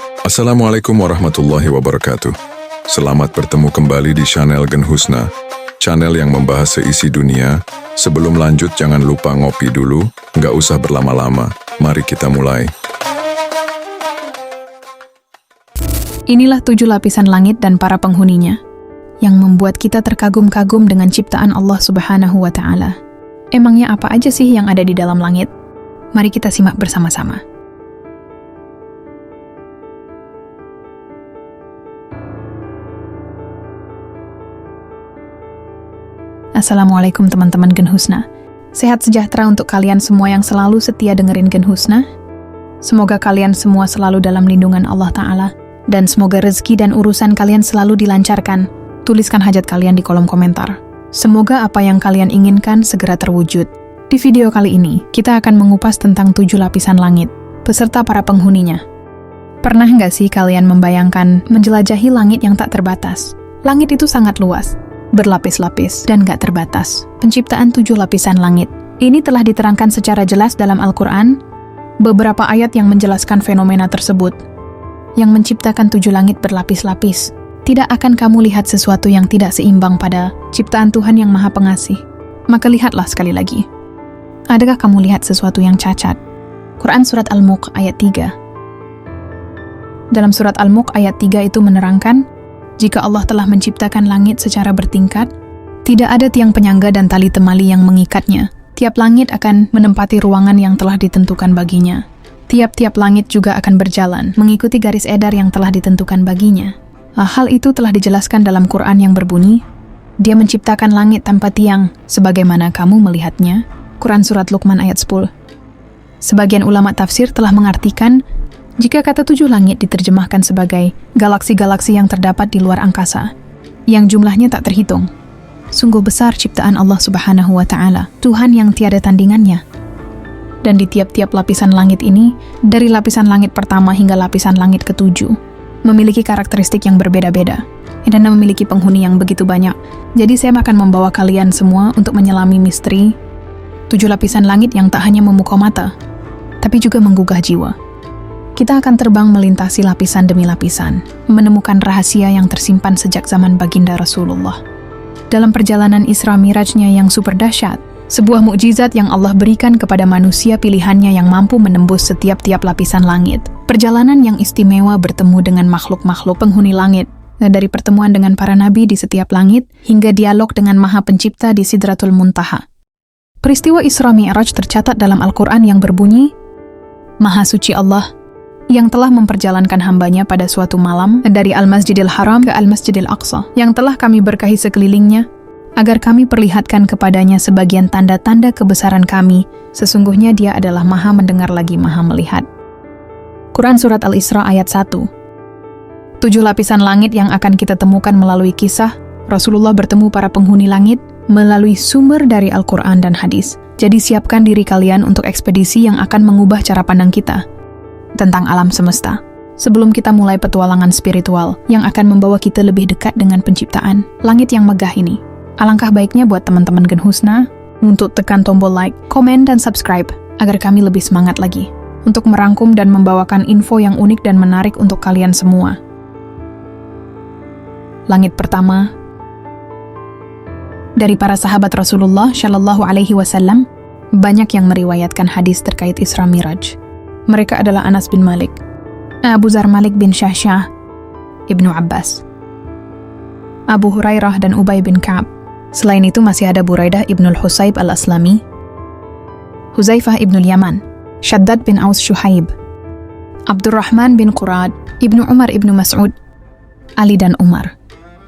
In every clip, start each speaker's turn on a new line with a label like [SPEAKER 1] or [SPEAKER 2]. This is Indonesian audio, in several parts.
[SPEAKER 1] Assalamualaikum warahmatullahi wabarakatuh. Selamat bertemu kembali di channel Gen Husna, channel yang membahas seisi dunia. Sebelum lanjut jangan lupa ngopi dulu, nggak usah berlama-lama. Mari kita mulai.
[SPEAKER 2] Inilah 7 lapisan langit dan para penghuninya, yang membuat kita terkagum-kagum dengan ciptaan Allah Subhanahu wa Ta'ala. Emangnya apa aja sih yang ada di dalam langit? Mari kita simak bersama-sama. Assalamualaikum teman-teman Gen Husna. Sehat sejahtera untuk kalian semua yang selalu setia dengerin Gen Husna. Semoga kalian semua selalu dalam lindungan Allah Ta'ala. Dan semoga rezeki dan urusan kalian selalu dilancarkan. Tuliskan hajat kalian di kolom komentar. Semoga apa yang kalian inginkan segera terwujud. Di video kali ini, kita akan mengupas tentang 7 lapisan langit, beserta para penghuninya. Pernah nggak sih kalian membayangkan menjelajahi langit yang tak terbatas? Langit itu sangat luas, berlapis-lapis, dan gak terbatas. Penciptaan 7 lapisan langit. Ini telah diterangkan secara jelas dalam Al-Quran, beberapa ayat yang menjelaskan fenomena tersebut. Yang menciptakan 7 langit berlapis-lapis. Tidak akan kamu lihat sesuatu yang tidak seimbang pada ciptaan Tuhan yang Maha Pengasih. Maka lihatlah sekali lagi. Adakah kamu lihat sesuatu yang cacat? Quran Surat Al-Mulk ayat 3. Dalam Surat Al-Mulk ayat 3 itu menerangkan, jika Allah telah menciptakan langit secara bertingkat, tidak ada tiang penyangga dan tali temali yang mengikatnya. Tiap langit akan menempati ruangan yang telah ditentukan baginya. Tiap-tiap langit juga akan berjalan, mengikuti garis edar yang telah ditentukan baginya. Hal itu telah dijelaskan dalam Quran yang berbunyi, Dia menciptakan langit tanpa tiang, sebagaimana kamu melihatnya. Quran Surat Luqman ayat 10. Sebagian ulama tafsir telah mengartikan, jika kata 7 langit diterjemahkan sebagai galaksi-galaksi yang terdapat di luar angkasa, yang jumlahnya tak terhitung. Sungguh besar ciptaan Allah Subhanahu wa Ta'ala, Tuhan yang tiada tandingannya. Dan di tiap-tiap lapisan langit ini, dari lapisan langit pertama hingga lapisan langit ke-7, memiliki karakteristik yang berbeda-beda, dan memiliki penghuni yang begitu banyak. Jadi saya akan membawa kalian semua untuk menyelami misteri 7 lapisan langit yang tak hanya memukau mata, tapi juga menggugah jiwa. Kita akan terbang melintasi lapisan demi lapisan, menemukan rahasia yang tersimpan sejak zaman baginda Rasulullah. Dalam perjalanan Isra Mirajnya yang super dahsyat, sebuah mukjizat yang Allah berikan kepada manusia pilihannya yang mampu menembus setiap-tiap lapisan langit. Perjalanan yang istimewa bertemu dengan makhluk-makhluk penghuni langit, dari pertemuan dengan para nabi di setiap langit, hingga dialog dengan Maha Pencipta di Sidratul Muntaha. Peristiwa Isra Mi'raj tercatat dalam Al-Quran yang berbunyi, Maha Suci Allah, yang telah memperjalankan hambanya pada suatu malam dari Al-Masjidil Haram ke Al-Masjidil Aqsa, yang telah kami berkahi sekelilingnya, agar kami perlihatkan kepadanya sebagian tanda-tanda kebesaran kami, sesungguhnya dia adalah Maha mendengar lagi Maha melihat. Quran Surat Al-Isra ayat 1. 7 lapisan langit yang akan kita temukan melalui kisah Rasulullah bertemu para penghuni langit melalui sumber dari Al-Quran dan hadis. Jadi siapkan diri kalian untuk ekspedisi yang akan mengubah cara pandang kita tentang alam semesta, sebelum kita mulai petualangan spiritual yang akan membawa kita lebih dekat dengan penciptaan langit yang megah ini. Alangkah baiknya buat teman-teman Gen Husna untuk tekan tombol like, komen, dan subscribe agar kami lebih semangat lagi untuk merangkum dan membawakan info yang unik dan menarik untuk kalian semua. Langit pertama. Dari para sahabat Rasulullah Shallallahu Alaihi Wasallam, banyak yang meriwayatkan hadis terkait Isra Miraj. Mereka adalah Anas bin Malik, Abu Zar Malik bin Syahsyah, Ibnu Abbas, Abu Hurairah, dan Ubay bin Ka'ab. Selain itu masih ada Buraidah ibnul Husayb al-Aslami, Huzaifah ibnul Yaman, Shaddad bin Aus Syuhaib, Abdurrahman bin Qurad, Ibnu Umar ibnu Mas'ud, Ali dan Umar.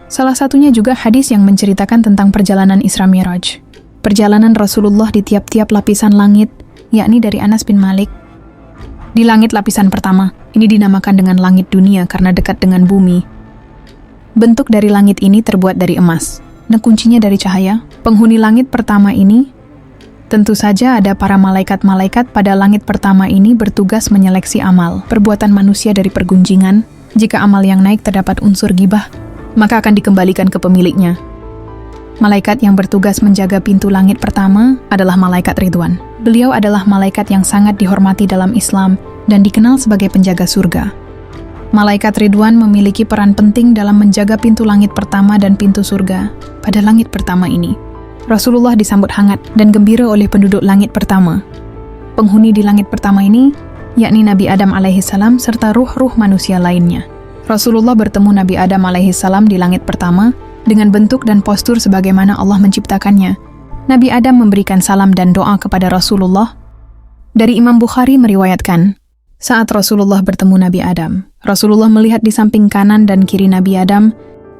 [SPEAKER 2] Salah satunya juga hadis yang menceritakan tentang perjalanan Isra Miraj. Perjalanan Rasulullah di tiap-tiap lapisan langit, yakni dari Anas bin Malik. Di langit lapisan pertama, ini dinamakan dengan langit dunia karena dekat dengan bumi. Bentuk dari langit ini terbuat dari emas, dan kuncinya dari cahaya. Penghuni langit pertama ini, tentu saja ada para malaikat-malaikat pada langit pertama ini bertugas menyeleksi amal, perbuatan manusia dari pergunjingan. Jika amal yang naik terdapat unsur ghibah, maka akan dikembalikan ke pemiliknya. Malaikat yang bertugas menjaga pintu langit pertama adalah Malaikat Ridwan. Beliau adalah malaikat yang sangat dihormati dalam Islam dan dikenal sebagai penjaga surga. Malaikat Ridwan memiliki peran penting dalam menjaga pintu langit pertama dan pintu surga pada langit pertama ini. Rasulullah disambut hangat dan gembira oleh penduduk langit pertama. Penghuni di langit pertama ini, yakni Nabi Adam alaihissalam serta ruh-ruh manusia lainnya. Rasulullah bertemu Nabi Adam alaihissalam di langit pertama dengan bentuk dan postur sebagaimana Allah menciptakannya. Nabi Adam memberikan salam dan doa kepada Rasulullah. Dari Imam Bukhari meriwayatkan, saat Rasulullah bertemu Nabi Adam, Rasulullah melihat di samping kanan dan kiri Nabi Adam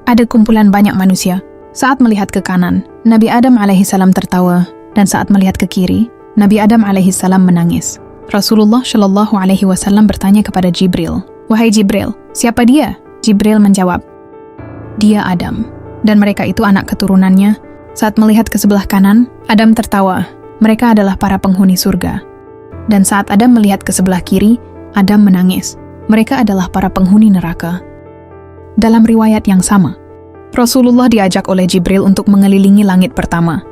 [SPEAKER 2] ada kumpulan banyak manusia. Saat melihat ke kanan, Nabi Adam alaihissalam tertawa, dan saat melihat ke kiri, Nabi Adam alaihissalam menangis. Rasulullah Shallallahu alaihi wasallam bertanya kepada Jibril, "Wahai Jibril, siapa dia?" Jibril menjawab, "Dia Adam, dan mereka itu anak keturunannya." Saat melihat ke sebelah kanan, Adam tertawa. Mereka adalah para penghuni surga. Dan saat Adam melihat ke sebelah kiri, Adam menangis. Mereka adalah para penghuni neraka. Dalam riwayat yang sama, Rasulullah diajak oleh Jibril untuk mengelilingi langit pertama.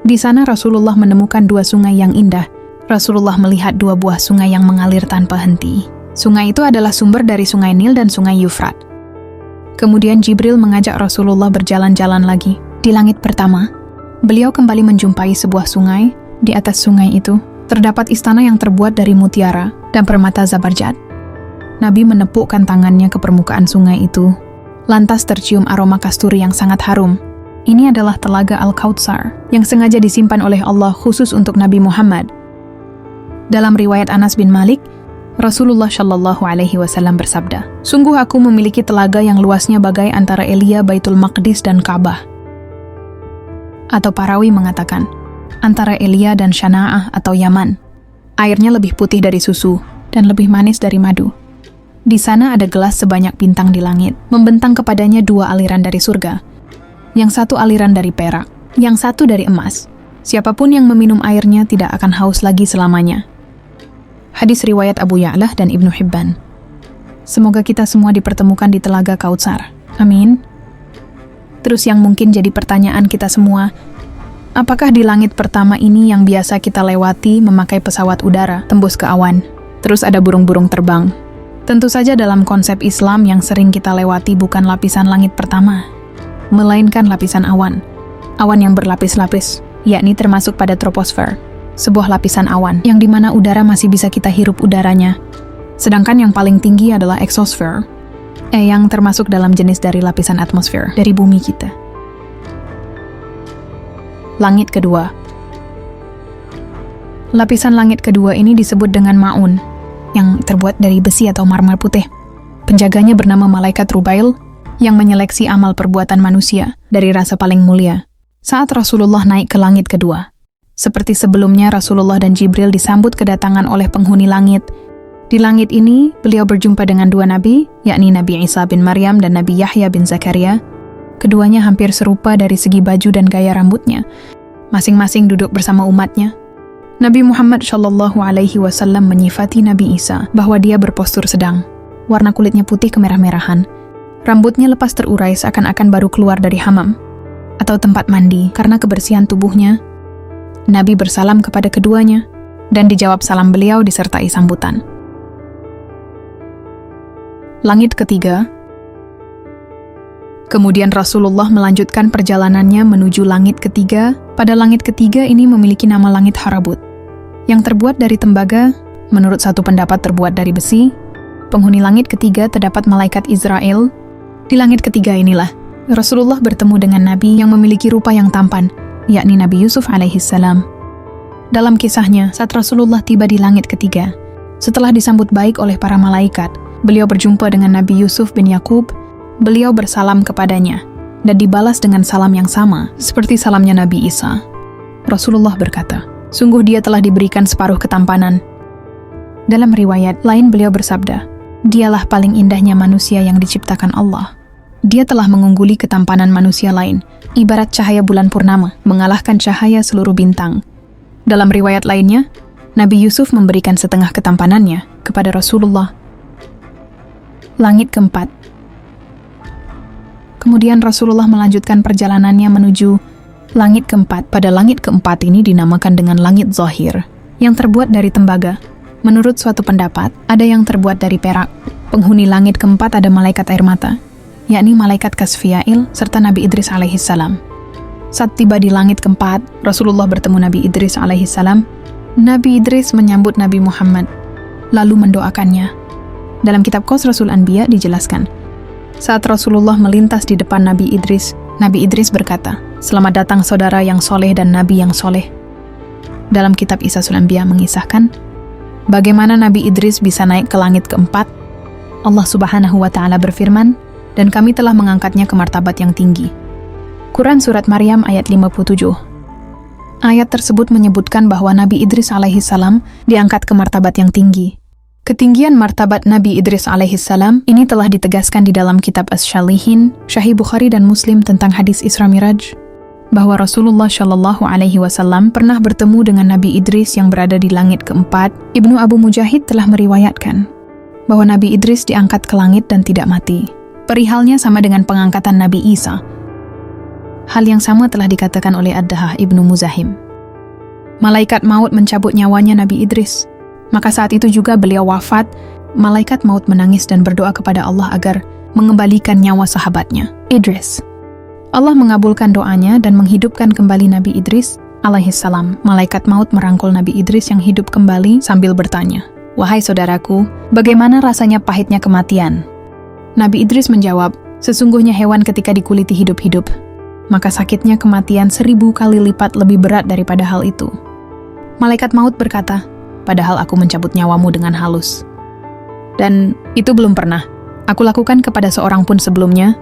[SPEAKER 2] Di sana Rasulullah menemukan dua sungai yang indah. Rasulullah melihat dua buah sungai yang mengalir tanpa henti. Sungai itu adalah sumber dari sungai Nil dan sungai Yufrat. Kemudian Jibril mengajak Rasulullah berjalan-jalan lagi. Di langit pertama, beliau kembali menjumpai sebuah sungai. Di atas sungai itu, terdapat istana yang terbuat dari mutiara dan permata zabarjad. Nabi menepukkan tangannya ke permukaan sungai itu. Lantas tercium aroma kasturi yang sangat harum. Ini adalah telaga Al-Kautsar yang sengaja disimpan oleh Allah khusus untuk Nabi Muhammad. Dalam riwayat Anas bin Malik, Rasulullah Shallallahu alaihi wasallam bersabda, "Sungguh aku memiliki telaga yang luasnya bagai antara Elia, Baitul Maqdis dan Ka'bah." Atau Parawi mengatakan, antara Elia dan Syana'ah atau Yaman. Airnya lebih putih dari susu dan lebih manis dari madu. Di sana ada gelas sebanyak bintang di langit, membentang kepadanya dua aliran dari surga. Yang satu aliran dari perak, yang satu dari emas. Siapapun yang meminum airnya tidak akan haus lagi selamanya. Hadis riwayat Abu Ya'lah dan Ibnu Hibban. Semoga kita semua dipertemukan di telaga Kautsar. Amin. Terus yang mungkin jadi pertanyaan kita semua, apakah di langit pertama ini yang biasa kita lewati memakai pesawat udara tembus ke awan, terus ada burung-burung terbang? Tentu saja dalam konsep Islam yang sering kita lewati bukan lapisan langit pertama, melainkan lapisan awan. Awan yang berlapis-lapis, yakni termasuk pada troposfer, sebuah lapisan awan yang dimana udara masih bisa kita hirup udaranya. Sedangkan yang paling tinggi adalah exosfer, yang termasuk dalam jenis dari lapisan atmosfer dari bumi kita. Langit kedua. Lapisan langit kedua ini disebut dengan Ma'un, yang terbuat dari besi atau marmer putih. Penjaganya bernama Malaikat Rubail, yang menyeleksi amal perbuatan manusia dari rasa paling mulia. Saat Rasulullah naik ke langit kedua, seperti sebelumnya Rasulullah dan Jibril disambut kedatangan oleh penghuni langit. Di langit ini, beliau berjumpa dengan dua nabi, yakni Nabi Isa bin Maryam dan Nabi Yahya bin Zakaria. Keduanya hampir serupa dari segi baju dan gaya rambutnya. Masing-masing duduk bersama umatnya. Nabi Muhammad Shallallahu alaihi wasallam menyifati Nabi Isa bahwa dia berpostur sedang. Warna kulitnya putih kemerah-merahan. Rambutnya lepas terurai seakan-akan baru keluar dari hammam atau tempat mandi karena kebersihan tubuhnya. Nabi bersalam kepada keduanya dan dijawab salam beliau disertai sambutan. Langit ketiga. Kemudian Rasulullah melanjutkan perjalanannya menuju langit ketiga. Pada langit ketiga ini memiliki nama langit Harabut, yang terbuat dari tembaga, menurut satu pendapat terbuat dari besi. Penghuni langit ketiga terdapat malaikat Israel. Di langit ketiga inilah Rasulullah bertemu dengan Nabi yang memiliki rupa yang tampan, yakni Nabi Yusuf alaihissalam. Dalam kisahnya, saat Rasulullah tiba di langit ketiga, setelah disambut baik oleh para malaikat, beliau berjumpa dengan Nabi Yusuf bin Yakub. Beliau bersalam kepadanya dan dibalas dengan salam yang sama seperti salamnya Nabi Isa. Rasulullah berkata, "Sungguh dia telah diberikan separuh ketampanan." Dalam riwayat lain beliau bersabda, "Dialah paling indahnya manusia yang diciptakan Allah." Dia telah mengungguli ketampanan manusia lain, ibarat cahaya bulan purnama mengalahkan cahaya seluruh bintang. Dalam riwayat lainnya, Nabi Yusuf memberikan setengah ketampanannya kepada Rasulullah. Langit keempat. Kemudian Rasulullah melanjutkan perjalanannya menuju langit keempat. Pada langit keempat ini dinamakan dengan langit Zahir, yang terbuat dari tembaga. Menurut suatu pendapat, ada yang terbuat dari perak, Penghuni langit keempat ada malaikat air mata, yakni malaikat Kasfiyail serta Nabi Idris alaihissalam. Saat tiba di langit keempat, Rasulullah bertemu Nabi Idris alaihissalam. Nabi Idris menyambut Nabi Muhammad, lalu mendoakannya. Dalam kitab Qasrasul Anbiya dijelaskan, saat Rasulullah melintas di depan Nabi Idris berkata, "Selamat datang saudara yang soleh dan Nabi yang soleh." Dalam kitab Qisasul Anbiya mengisahkan, bagaimana Nabi Idris bisa naik ke langit keempat. Allah Subhanahu wa Ta'ala berfirman, "Dan kami telah mengangkatnya ke martabat yang tinggi." Quran Surat Maryam ayat 57. Ayat tersebut menyebutkan bahwa Nabi Idris alaihissalam diangkat ke martabat yang tinggi. Ketinggian martabat Nabi Idris alaihissalam ini telah ditegaskan di dalam kitab As-Shalihin, Sahih Bukhari dan Muslim tentang hadis Isra Miraj, bahwa Rasulullah Shallallahu Alaihi Wasallam pernah bertemu dengan Nabi Idris yang berada di langit keempat. Ibnu Abu Mujahid telah meriwayatkan bahwa Nabi Idris diangkat ke langit dan tidak mati. Perihalnya sama dengan pengangkatan Nabi Isa. Hal yang sama telah dikatakan oleh Ad-Dahah Ibnu Muzahim. Malaikat maut mencabut nyawanya Nabi Idris. Maka saat itu juga beliau wafat. Malaikat maut menangis dan berdoa kepada Allah agar mengembalikan nyawa sahabatnya, Idris. Allah mengabulkan doanya dan menghidupkan kembali Nabi Idris alaihissalam. Malaikat maut merangkul Nabi Idris yang hidup kembali sambil bertanya, "Wahai saudaraku, bagaimana rasanya pahitnya kematian?" Nabi Idris menjawab, "Sesungguhnya hewan ketika dikuliti hidup-hidup, maka sakitnya kematian 1000 kali lipat lebih berat daripada hal itu." Malaikat maut berkata, "Padahal aku mencabut nyawamu dengan halus. Dan itu belum pernah aku lakukan kepada seorang pun sebelumnya."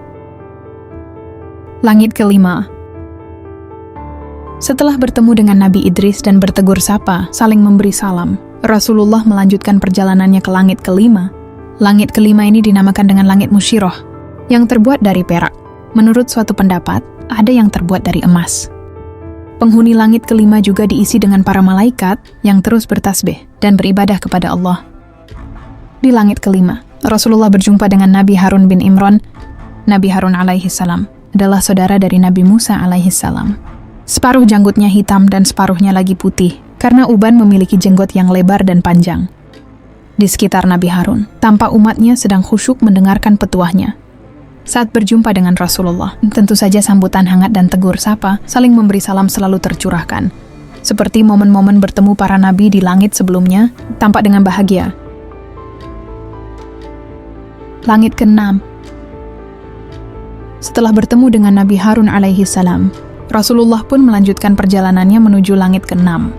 [SPEAKER 2] Langit kelima. Setelah bertemu dengan Nabi Idris dan bertegur sapa, saling memberi salam, Rasulullah melanjutkan perjalanannya ke langit kelima. Langit kelima ini dinamakan dengan langit Musyiroh, yang terbuat dari perak. Menurut suatu pendapat, ada yang terbuat dari emas. Penghuni langit kelima juga diisi dengan para malaikat yang terus bertasbih dan beribadah kepada Allah. Di langit kelima, Rasulullah berjumpa dengan Nabi Harun bin Imran. Nabi Harun alaihissalam adalah saudara dari Nabi Musa alaihissalam. Separuh janggutnya hitam dan separuhnya lagi putih, karena uban memiliki jenggot yang lebar dan panjang. Di sekitar Nabi Harun, tampak umatnya sedang khusyuk mendengarkan petuahnya. Saat berjumpa dengan Rasulullah, tentu saja sambutan hangat dan tegur sapa, saling memberi salam selalu tercurahkan. Seperti momen-momen bertemu para nabi di langit sebelumnya, tampak dengan bahagia. Langit ke-6. Setelah bertemu dengan Nabi Harun alaihissalam, Rasulullah pun melanjutkan perjalanannya menuju langit ke-6.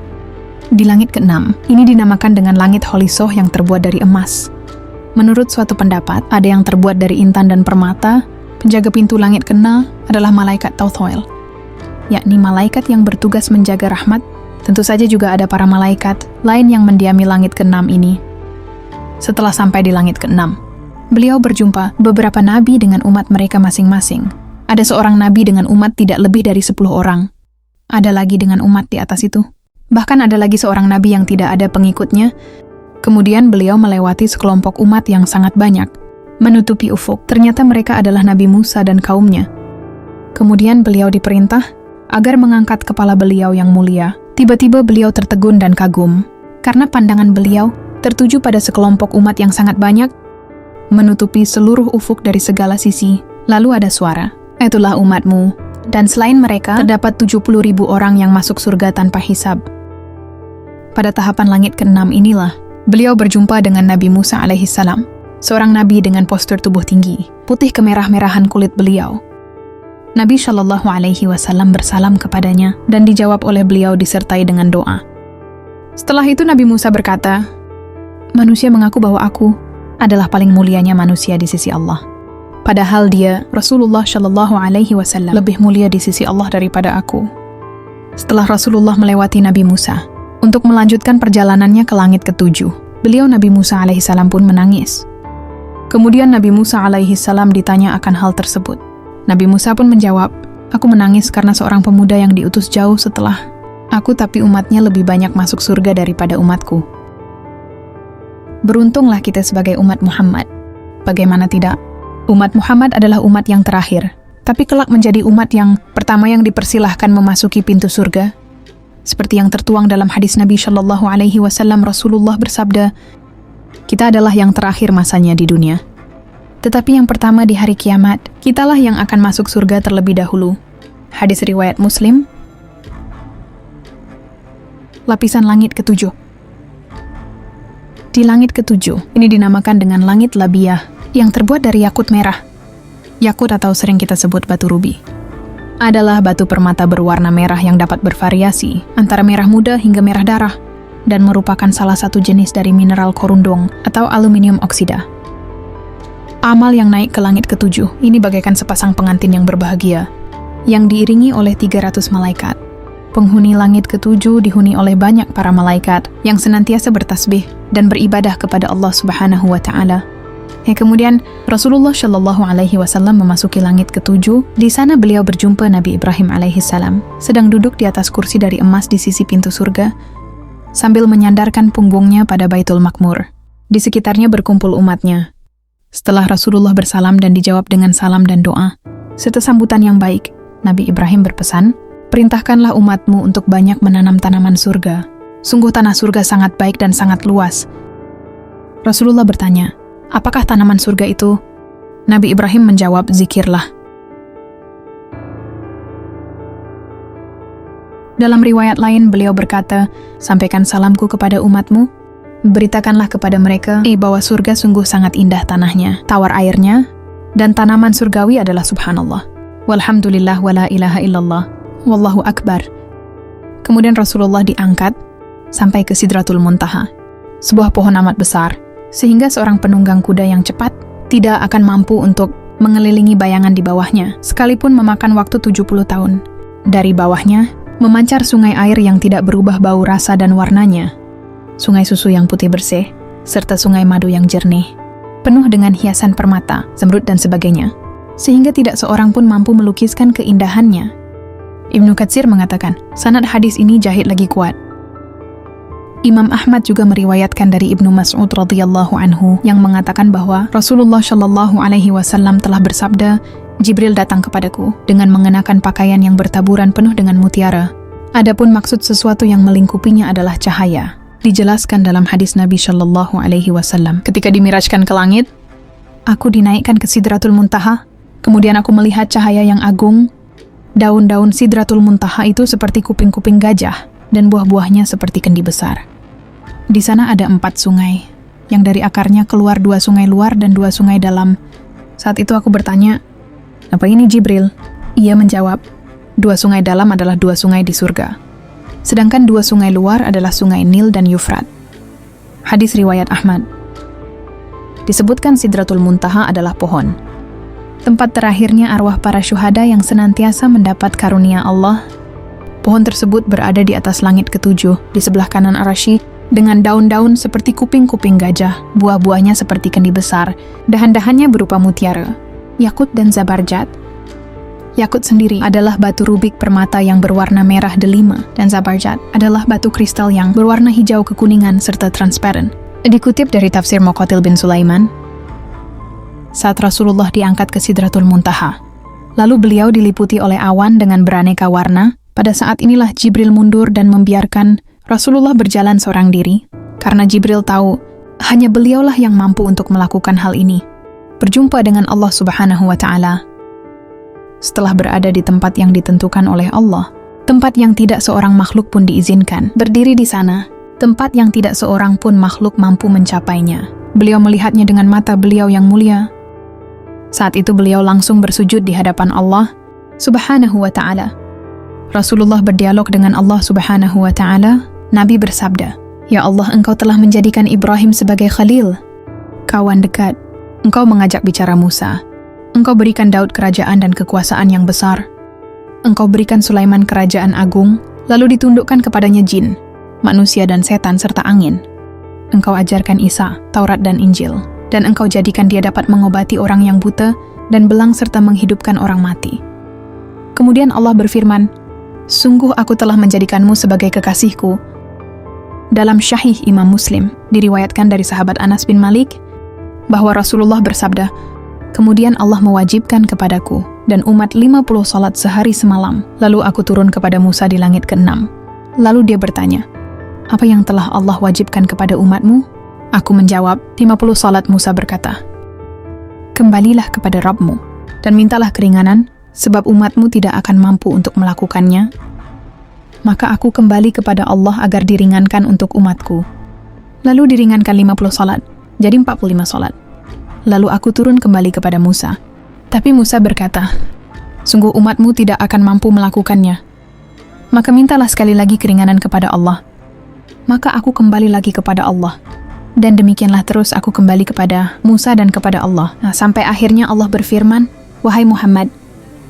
[SPEAKER 2] Di langit ke-6, ini dinamakan dengan langit Holisoh yang terbuat dari emas. Menurut suatu pendapat, ada yang terbuat dari intan dan permata. Penjaga pintu langit ke-6 adalah malaikat Tauthoil, yakni malaikat yang bertugas menjaga rahmat. Tentu saja juga ada para malaikat lain yang mendiami langit ke-6 ini. Setelah sampai di langit ke-6, beliau berjumpa beberapa nabi dengan umat mereka masing-masing. Ada seorang nabi dengan umat tidak lebih dari 10 orang. Ada lagi dengan umat di atas itu. Bahkan ada lagi seorang nabi yang tidak ada pengikutnya. Kemudian beliau melewati sekelompok umat yang sangat banyak, menutupi ufuk. Ternyata mereka adalah Nabi Musa dan kaumnya. Kemudian beliau diperintah agar mengangkat kepala beliau yang mulia. Tiba-tiba beliau tertegun dan kagum, karena pandangan beliau tertuju pada sekelompok umat yang sangat banyak, menutupi seluruh ufuk dari segala sisi. Lalu ada suara, "Itulah umatmu, dan selain mereka, terdapat 70.000 orang yang masuk surga tanpa hisab." Pada tahapan langit ke-6 inilah, beliau berjumpa dengan Nabi Musa alaihissalam, seorang nabi dengan postur tubuh tinggi, putih kemerah-merahan kulit beliau. Nabi Shallallahu Alaihi Wasallam bersalam kepadanya dan dijawab oleh beliau disertai dengan doa. Setelah itu Nabi Musa berkata, "Manusia mengaku bahwa aku adalah paling mulianya manusia di sisi Allah. Padahal dia, Rasulullah Shallallahu Alaihi Wasallam, lebih mulia di sisi Allah daripada aku." Setelah Rasulullah melewati Nabi Musa untuk melanjutkan perjalanannya ke langit ke-7, beliau Nabi Musa alaihissalam pun menangis. Kemudian Nabi Musa alaihissalam ditanya akan hal tersebut. Nabi Musa pun menjawab, "Aku menangis karena seorang pemuda yang diutus jauh setelah aku, tapi umatnya lebih banyak masuk surga daripada umatku." Beruntunglah kita sebagai umat Muhammad. Bagaimana tidak? Umat Muhammad adalah umat yang terakhir, tapi kelak menjadi umat yang pertama yang dipersilahkan memasuki pintu surga. Seperti yang tertuang dalam hadis Nabi Shallallahu Alaihi Wasallam, Rasulullah bersabda, Kita adalah yang terakhir masanya di dunia. Tetapi yang pertama di hari kiamat, kitalah yang akan masuk surga terlebih dahulu. Hadis riwayat Muslim. Lapisan langit ketujuh. Di langit ketujuh, ini dinamakan dengan langit Labiyah, yang terbuat dari yakut merah. Yakut atau sering kita sebut batu rubi adalah batu permata berwarna merah yang dapat bervariasi antara merah muda hingga merah darah, dan merupakan salah satu jenis dari mineral korundong atau aluminium oksida. Amal yang naik ke langit ketujuh ini bagaikan sepasang pengantin yang berbahagia, yang diiringi oleh 300 malaikat. Penghuni langit ketujuh dihuni oleh banyak para malaikat yang senantiasa bertasbih dan beribadah kepada Allah Subhanahu wa Ta'ala. Kemudian Rasulullah Shallallahu Alaihi Wasallam memasuki langit ketujuh. Di sana beliau berjumpa Nabi Ibrahim alaihissalam sedang duduk di atas kursi dari emas di sisi pintu surga sambil menyandarkan punggungnya pada Baitul Makmur. Di sekitarnya berkumpul umatnya. Setelah Rasulullah bersalam dan dijawab dengan salam dan doa serta sambutan yang baik, Nabi Ibrahim berpesan, "Perintahkanlah umatmu untuk banyak menanam tanaman surga. Sungguh tanah surga sangat baik dan sangat luas." Rasulullah bertanya, "Apakah tanaman surga itu?" Nabi Ibrahim menjawab, "Zikirlah." Dalam riwayat lain beliau berkata, "Sampaikan salamku kepada umatmu. Beritakanlah kepada mereka bahwa surga sungguh sangat indah tanahnya, tawar airnya, dan tanaman surgawi adalah subhanallah. Walhamdulillah wala ilaha illallah. Wallahu akbar." Kemudian Rasulullah diangkat sampai ke Sidratul Muntaha, sebuah pohon amat besar, sehingga seorang penunggang kuda yang cepat tidak akan mampu untuk mengelilingi bayangan di bawahnya, sekalipun memakan waktu 70 tahun. Dari bawahnya, memancar sungai air yang tidak berubah bau rasa dan warnanya, sungai susu yang putih bersih, serta sungai madu yang jernih, penuh dengan hiasan permata, zamrud dan sebagainya, sehingga tidak seorang pun mampu melukiskan keindahannya. Ibnu Katsir mengatakan, sanad hadis ini jahit lagi kuat. Imam Ahmad juga meriwayatkan dari Ibnu Mas'ud radhiyallahu anhu yang mengatakan bahwa Rasulullah Shallallahu Alaihi Wasallam telah bersabda, "Jibril datang kepadaku dengan mengenakan pakaian yang bertaburan penuh dengan mutiara. Adapun maksud sesuatu yang melingkupinya adalah cahaya." Dijelaskan dalam hadis Nabi Shallallahu Alaihi Wasallam, ketika dimirajkan ke langit, aku dinaikkan ke Sidratul Muntaha, kemudian aku melihat cahaya yang agung. Daun-daun Sidratul Muntaha itu seperti kuping-kuping gajah, dan buah-buahnya seperti kendi besar. Di sana ada 4 sungai, yang dari akarnya keluar 2 sungai luar dan 2 sungai dalam. Saat itu aku bertanya, "Apa ini Jibril?" Ia menjawab, 2 sungai dalam adalah 2 sungai di surga, sedangkan 2 sungai luar adalah sungai Nil dan Yufrat. Hadis riwayat Ahmad. Disebutkan Sidratul Muntaha adalah pohon, tempat terakhirnya arwah para syuhada yang senantiasa mendapat karunia Allah. Pohon tersebut berada di atas langit ketujuh, di sebelah kanan Ar-Rasy, dengan daun-daun seperti kuping-kuping gajah, buah-buahnya seperti kendi besar, dahan-dahannya berupa mutiara, yakut dan zabarjat. Yakut sendiri adalah batu rubik permata yang berwarna merah delima, dan zabarjat adalah batu kristal yang berwarna hijau kekuningan serta transparan. Dikutip dari tafsir Muqatil bin Sulaiman, saat Rasulullah diangkat ke Sidratul Muntaha, lalu beliau diliputi oleh awan dengan beraneka warna. Pada saat inilah Jibril mundur dan membiarkan Rasulullah berjalan seorang diri, karena Jibril tahu hanya beliaulah yang mampu untuk melakukan hal ini, berjumpa dengan Allah Subhanahu wa Ta'ala. Setelah berada di tempat yang ditentukan oleh Allah, tempat yang tidak seorang makhluk pun diizinkan berdiri di sana, tempat yang tidak seorang pun makhluk mampu mencapainya, beliau melihatnya dengan mata beliau yang mulia. Saat itu beliau langsung bersujud di hadapan Allah Subhanahu wa Ta'ala. Rasulullah berdialog dengan Allah Subhanahu wa Ta'ala. Nabi bersabda, "Ya Allah, Engkau telah menjadikan Ibrahim sebagai Khalil, kawan dekat. Engkau mengajak bicara Musa. Engkau berikan Daud kerajaan dan kekuasaan yang besar. Engkau berikan Sulaiman kerajaan agung, lalu ditundukkan kepadanya jin, manusia dan setan serta angin. Engkau ajarkan Isa, Taurat dan Injil, dan Engkau jadikan dia dapat mengobati orang yang buta dan belang serta menghidupkan orang mati." Kemudian Allah berfirman, "Sungguh aku telah menjadikanmu sebagai kekasihku." Dalam Syahih Imam Muslim, diriwayatkan dari sahabat Anas bin Malik, bahwa Rasulullah bersabda, "Kemudian Allah mewajibkan kepadaku dan umat 50 salat sehari semalam, lalu aku turun kepada Musa di langit ke-6. Lalu dia bertanya, 'Apa yang telah Allah wajibkan kepada umatmu?' Aku menjawab, 50 salat. Musa berkata, kembalilah kepada Rabbmu dan mintalah keringanan, sebab umatmu tidak akan mampu untuk melakukannya. Maka aku kembali kepada Allah agar diringankan untuk umatku. Lalu diringankan 50 salat, jadi 45 salat. Lalu aku turun kembali kepada Musa. Tapi Musa berkata, sungguh umatmu tidak akan mampu melakukannya. Maka mintalah sekali lagi keringanan kepada Allah. Maka aku kembali lagi kepada Allah. Dan demikianlah terus aku kembali kepada Musa dan kepada Allah. Sampai akhirnya Allah berfirman, wahai Muhammad,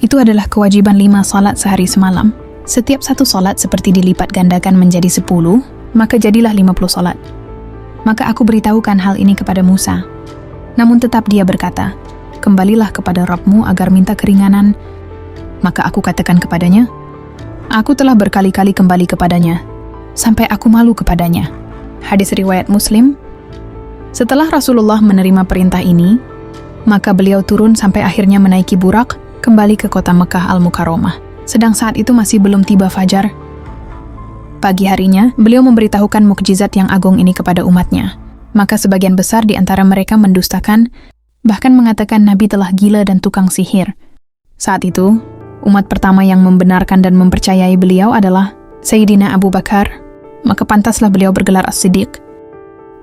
[SPEAKER 2] itu adalah kewajiban 5 salat sehari semalam. Setiap satu salat seperti dilipat gandakan menjadi 10, maka jadilah 50 salat. Maka aku beritahukan hal ini kepada Musa. Namun tetap dia berkata, kembalilah kepada Rabbmu agar minta keringanan. Maka aku katakan kepadanya, aku telah berkali-kali kembali kepadanya, sampai aku malu kepadanya. Hadis riwayat Muslim. Setelah Rasulullah menerima perintah ini, maka beliau turun sampai akhirnya menaiki burak kembali ke kota Mekah Al-Mukarramah. Sedang saat itu masih belum tiba fajar. Pagi harinya, beliau memberitahukan mukjizat yang agung ini kepada umatnya. Maka sebagian besar di antara mereka mendustakan, bahkan mengatakan Nabi telah gila dan tukang sihir. Saat itu, umat pertama yang membenarkan dan mempercayai beliau adalah Sayyidina Abu Bakar, maka pantaslah beliau bergelar As-Siddiq.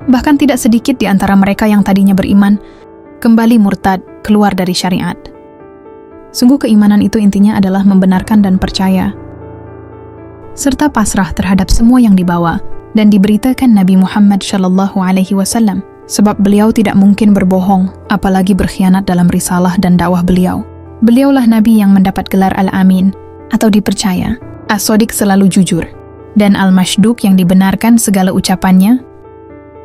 [SPEAKER 2] Bahkan tidak sedikit di antara mereka yang tadinya beriman, kembali murtad, keluar dari syariat. Sungguh keimanan itu intinya adalah membenarkan dan percaya, serta pasrah terhadap semua yang dibawa dan diberitakan Nabi Muhammad SAW, sebab beliau tidak mungkin berbohong, apalagi berkhianat dalam risalah dan dakwah beliau. Beliaulah Nabi yang mendapat gelar Al-Amin, atau dipercaya, As-Shadiq selalu jujur, dan Al-Mashduk yang dibenarkan segala ucapannya.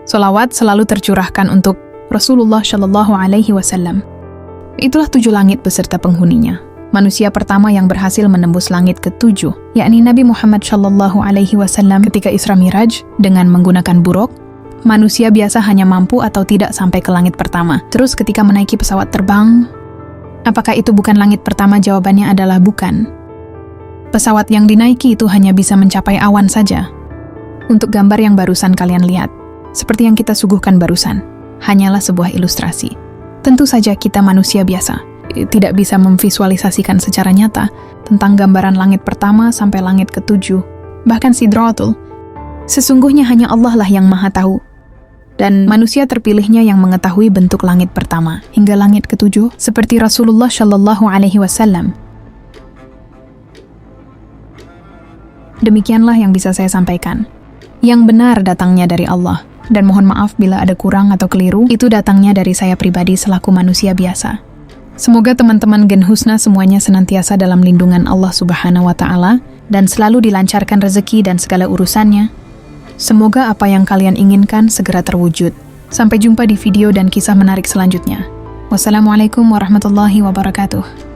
[SPEAKER 2] Solawat selalu tercurahkan untuk Rasulullah SAW. Itulah 7 langit beserta penghuninya. Manusia pertama yang berhasil menembus langit ke-7, yakni Nabi Muhammad SAW ketika Isra Miraj dengan menggunakan buruk. Manusia biasa hanya mampu atau tidak sampai ke langit pertama. Terus ketika menaiki pesawat terbang, apakah itu bukan langit pertama? Jawabannya adalah bukan. Pesawat yang dinaiki itu hanya bisa mencapai awan saja. Untuk gambar yang barusan kalian lihat, seperti yang kita suguhkan barusan, hanyalah sebuah ilustrasi. Tentu saja kita manusia biasa, tidak bisa memvisualisasikan secara nyata tentang gambaran langit pertama sampai langit ke-7, bahkan Sidratul. Sesungguhnya hanya Allah lah yang maha tahu. Dan manusia terpilihnya yang mengetahui bentuk langit pertama hingga langit ke-7, seperti Rasulullah SAW. Demikianlah yang bisa saya sampaikan. Yang benar datangnya dari Allah. Dan mohon maaf bila ada kurang atau keliru, itu datangnya dari saya pribadi selaku manusia biasa. Semoga teman-teman Gen Husna semuanya senantiasa dalam lindungan Allah Subhanahu wa Ta'ala dan selalu dilancarkan rezeki dan segala urusannya. Semoga apa yang kalian inginkan segera terwujud. Sampai jumpa di video dan kisah menarik selanjutnya. Wassalamualaikum warahmatullahi wabarakatuh.